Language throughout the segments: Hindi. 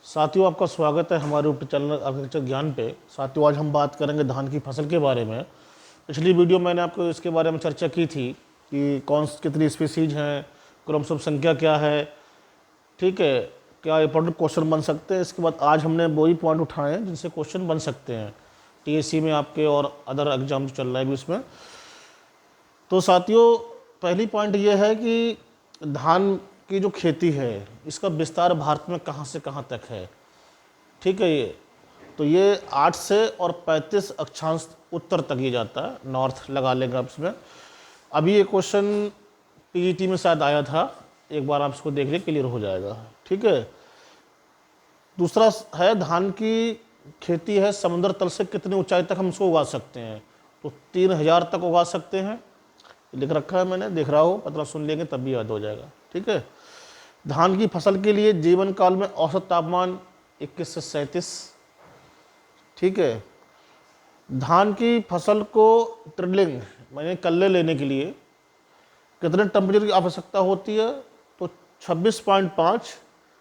साथियों, आपका स्वागत है हमारे यूट्यूब चैनल एग्रीकल्चर ज्ञान पे। साथियों, आज हम बात करेंगे धान की फसल के बारे में। पिछली वीडियो मैंने आपको इसके बारे में चर्चा की थी कि कितनी स्पीसीज हैं, क्रोमोसोम संख्या क्या है, ठीक है, क्या इंपॉर्टेंट क्वेश्चन बन सकते हैं। इसके बाद आज हमने वही पॉइंट उठाए हैं जिनसे क्वेश्चन बन सकते हैं टीएससी में आपके और अदर एग्जाम चल रहा है भी इसमें। तो साथियों, पहली पॉइंट ये है कि धान की जो खेती है इसका विस्तार भारत में कहाँ से कहाँ तक है, ठीक है। ये 8 से और 35 अक्षांश उत्तर तक ये जाता है, नॉर्थ लगा लेंगे आप इसमें। अभी ये क्वेश्चन पीजीटी में शायद आया था, एक बार आप इसको देख लें, क्लियर हो जाएगा, ठीक है। दूसरा है धान की खेती है समुद्र तल से कितनी ऊंचाई तक हम इसको उगा सकते हैं। तो 3000 तक उगा सकते हैं, लिख रखा है मैंने, देख रहा हो, पता सुन लेंगे तब भी याद हो जाएगा, ठीक है। धान की फसल के लिए जीवन काल में औसत तापमान 21 से 37, ठीक है। धान की फसल को ट्रिलिंग माने कल्ले लेने के लिए कितने टेम्परेचर की आवश्यकता होती है। तो 26.5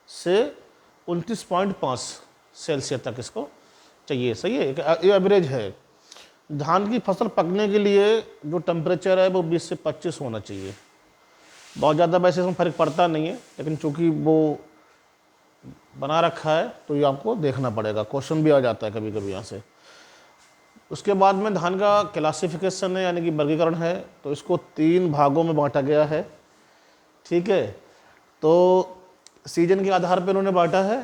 से 29.5 सेल्सियस तक इसको चाहिए, सही है, ये एवरेज है। धान की फसल पकने के लिए जो टेम्परेचर है वो 20 से 25 होना चाहिए। बहुत ज़्यादा वैसे इसमें फ़र्क पड़ता नहीं है, लेकिन चूंकि वो बना रखा है तो ये आपको देखना पड़ेगा, क्वेश्चन भी आ जाता है कभी कभी यहाँ से। उसके बाद में धान का क्लासिफिकेशन है, यानी कि वर्गीकरण है। तो इसको 3 भागों में बांटा गया है, ठीक है। तो सीजन के आधार पर उन्होंने बांटा है,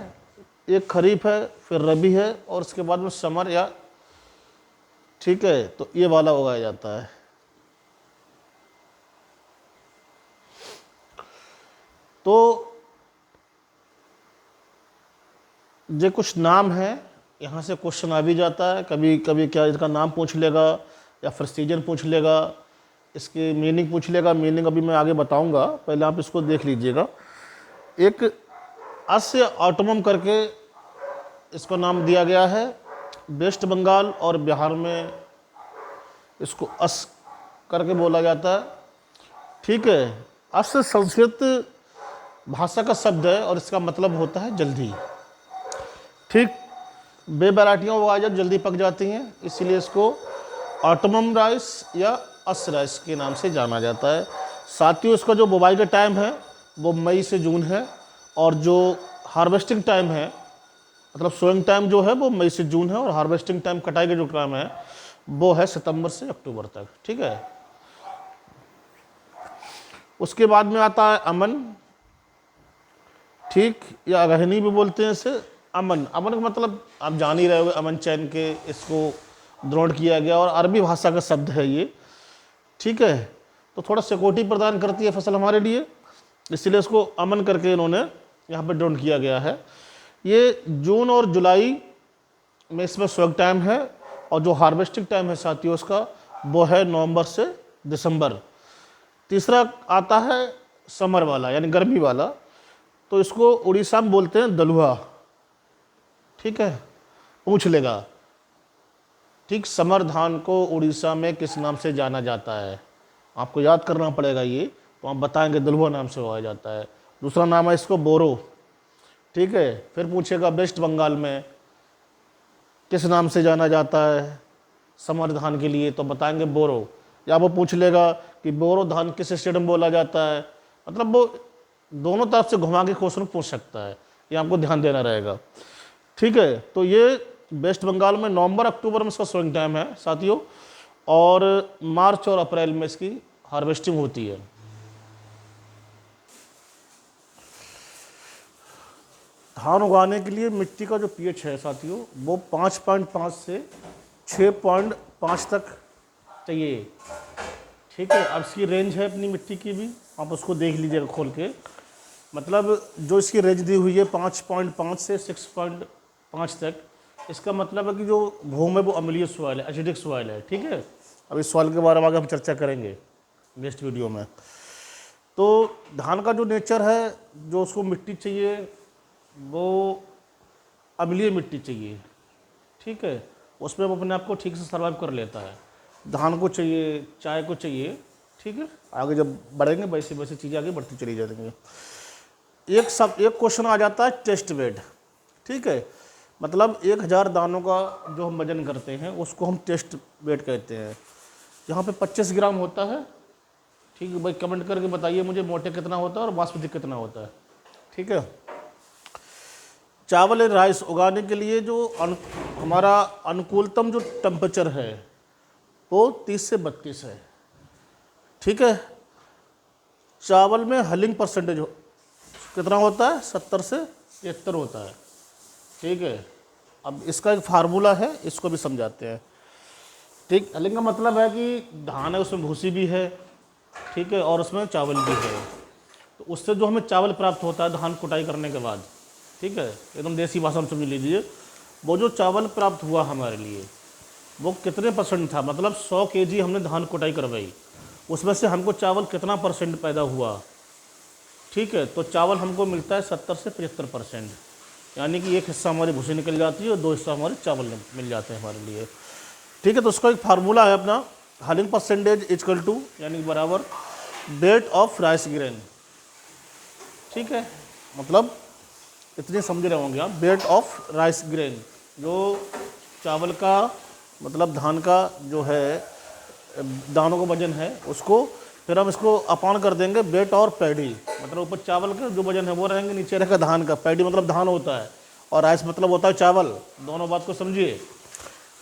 एक खरीफ है, फिर रबी है, और उसके बाद में समर या, ठीक है, तो ये वाला उगाया जाता है। तो ये कुछ नाम है, यहाँ से क्वेश्चन आ भी जाता है कभी कभी, क्या इसका नाम पूछ लेगा या फिर सीजन पूछ लेगा, इसकी मीनिंग पूछ लेगा। मीनिंग अभी मैं आगे बताऊंगा, पहले आप इसको देख लीजिएगा। एक अस्य ऑटोमम करके इसको नाम दिया गया है। वेस्ट बंगाल और बिहार में इसको अस करके बोला जाता है, ठीक है। अस्य संस्कृत भाषा का शब्द है और इसका मतलब होता है जल्दी, ठीक। बे वैरायटियाँ उगाई जाती जल्दी पक जाती हैं, इसीलिए इसको ऑटोमम राइस या अस राइस के नाम से जाना जाता है। साथियों, इसका जो बुवाई का टाइम है वो मई से जून है, और जो हार्वेस्टिंग टाइम है, मतलब सोइंग टाइम जो है वो मई से जून है, और हार्वेस्टिंग टाइम, कटाई का जो टाइम है, वो है सितंबर से अक्टूबर तक, ठीक है। उसके बाद में आता है अमन, ठीक, या अगहनी भी बोलते हैं इसे। अमन का मतलब आप जान ही रहे होंगे, अमन चैन के इसको द्रोण किया गया, और अरबी भाषा का शब्द है ये, ठीक है। तो थोड़ा सिक्योरिटी प्रदान करती है फसल हमारे लिए, इसलिए इसको अमन करके इन्होंने यहाँ पे ड्रोन किया गया है। ये जून और जुलाई में इसमें स्वर्ग टाइम है, और जो हार्वेस्टिंग टाइम है साथियों उसका वो है नवंबर से दिसंबर। तीसरा आता है समर वाला, यानी गर्मी वाला, तो इसको उड़ीसा में बोलते हैं दलुहा, ठीक है, पूछ लेगा, ठीक। समर धान को उड़ीसा में किस नाम से जाना जाता है, आपको याद करना पड़ेगा ये, तो आप बताएंगे दलुहा नाम से उगाया जाता है। दूसरा नाम है इसको बोरो, ठीक है। फिर पूछेगा वेस्ट बंगाल में किस नाम से जाना जाता है समर धान के लिए, तो बताएंगे बोरो। या वो पूछ लेगा कि बोरो धान किस स्टेट में बोला जाता है, मतलब वो दोनों तरफ से घुमा के क्वेश्चन पूछ सकता है, ये आपको ध्यान देना रहेगा, ठीक है। तो ये वेस्ट बंगाल में नवंबर अक्टूबर में इसका सोइंग टाइम है साथियों, और मार्च और अप्रैल में इसकी हार्वेस्टिंग होती है। धान उगाने के लिए मिट्टी का जो पीएच है साथियों वो 5.5 से 6.5 तक चाहिए, ठीक है। अब इसकी रेंज है अपनी मिट्टी की भी, आप उसको देख लीजिएगा खोल के। मतलब जो इसकी रेंज दी हुई है 5.5 से 6.5 तक, इसका मतलब है कि जो भूमि है वो अम्लीय सॉइल है, एसिडिक सॉइल है, ठीक है। अब इस सॉइल के बारे में आगे हम चर्चा करेंगे नेक्स्ट वीडियो में। तो धान का जो नेचर है, जो उसको मिट्टी चाहिए वो अम्लीय मिट्टी चाहिए, ठीक है। उसमें वो अपने आप को ठीक से सर्वाइव कर लेता है। धान को चाहिए, चाय को चाहिए, ठीक है। आगे जब बढ़ेंगे वैसे वैसे चीज़ें आगे बढ़ती चली जाएंगी। एक क्वेश्चन आ जाता है टेस्ट बेड, ठीक है। मतलब 1000 दानों का जो हम वजन करते हैं उसको हम टेस्ट वेट कहते हैं। यहाँ पे 25 ग्राम होता है। ठीक है भाई, कमेंट करके बताइए मुझे मोटे कितना होता है और बासमती कितना होता है। ठीक है। चावल राइस उगाने के लिए जो हमारा अनुकूलतम जो टेम्परेचर है वो 30 से 32 है। ठीक है। चावल में हलिंग परसेंटेज कितना होता है? 70 से 73 होता है। ठीक है। अब इसका एक फार्मूला है, इसको भी समझाते हैं। ठीक, हलिंग का मतलब है कि धान है उसमें भूसी भी है, ठीक है, और उसमें चावल भी है। तो उससे जो हमें चावल प्राप्त होता है धान कुटाई करने के बाद, ठीक है, एकदम देसी भाषा में समझ लीजिए, वो जो चावल प्राप्त हुआ हमारे लिए वो कितने परसेंट था, मतलब 100 kg हमने धान कुटाई करवाई, उसमें से हमको चावल कितना परसेंट पैदा हुआ। ठीक है। तो चावल हमको मिलता है 70 से 75%, यानी कि एक हिस्सा हमारी भूसी निकल जाती है और 2 हिस्सा हमारे चावल मिल जाते हैं हमारे लिए। ठीक है। तो उसका एक फार्मूला है अपना, हलिंग परसेंटेज इक्वल टू यानी बराबर वेट ऑफ राइस ग्रेन। ठीक है। मतलब इतने समझ रहे होंगे आप, वेट ऑफ राइस ग्रेन, जो चावल का मतलब धान का जो है दानों का वजन है उसको फिर हम इसको अपान कर देंगे वेट और पैडी, मतलब ऊपर चावल का जो वजन है वो रहेंगे, नीचे रहेगा धान का। पैडी मतलब धान होता है और राइस मतलब होता है चावल, दोनों बात को समझिए।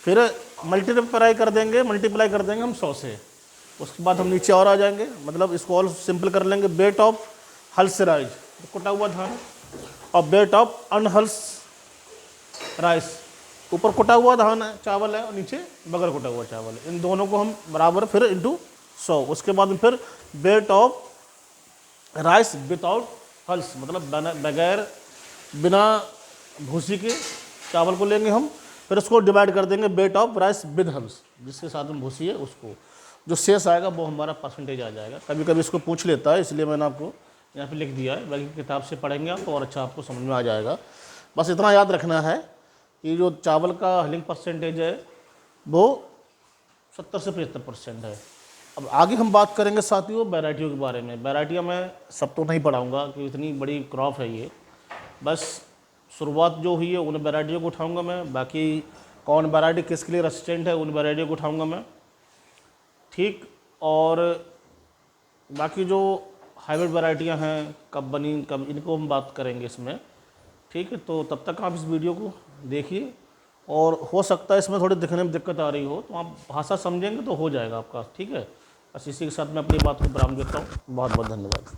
फिर मल्टीप्लाई कर देंगे हम 100 से, उसके बाद हम नीचे और आ जाएंगे, मतलब इसको और सिंपल कर लेंगे। वेट ऑफ हल्स राइस, कुटा हुआ धान, और वेट ऑफ अनहल्स राइस, ऊपर कुटा हुआ धान है चावल है और नीचे बगैर कुटा हुआ चावल है, इन दोनों को हम बराबर फिर इंटू 100। उसके बाद में फिर weight of rice without hulls, मतलब बगैर बिना भूसी के चावल को लेंगे हम, फिर उसको डिवाइड कर देंगे weight of rice with hulls, जिसके साथ में भूसी है उसको, जो शेष आएगा वो हमारा परसेंटेज आ जाएगा। कभी कभी इसको पूछ लेता है, इसलिए मैंने आपको यहाँ पे लिख दिया है, बाकी किताब से पढ़ेंगे आप तो और अच्छा आपको समझ में आ जाएगा। बस इतना याद रखना है कि जो चावल का हलिंग परसेंटेज है वो 70 से 75% है। अब आगे हम बात करेंगे साथियों वैरायटियों के बारे में। वैरायटियाँ मैं सब तो नहीं पढ़ाऊँगा क्योंकि इतनी बड़ी क्रॉप है ये, बस शुरुआत जो हुई है उन वैरायटियों को उठाऊँगा मैं, बाकी कौन वैरायटी किसके लिए रेसिस्टेंट है उन वैरायटियों को उठाऊँगा मैं। ठीक। और बाकी जो हाइब्रिड वैरायटियाँ हैं कब बनी कब, इनको हम बात करेंगे इसमें। ठीक है। तो तब तक आप इस वीडियो को देखिए, और हो सकता है इसमें थोड़ी दिखने में दिक्कत आ रही हो तो आप भाषा समझेंगे तो हो जाएगा आपका। ठीक है। बस इसी के साथ मैं अपनी बात को विराम देता हूँ। बहुत बहुत धन्यवाद।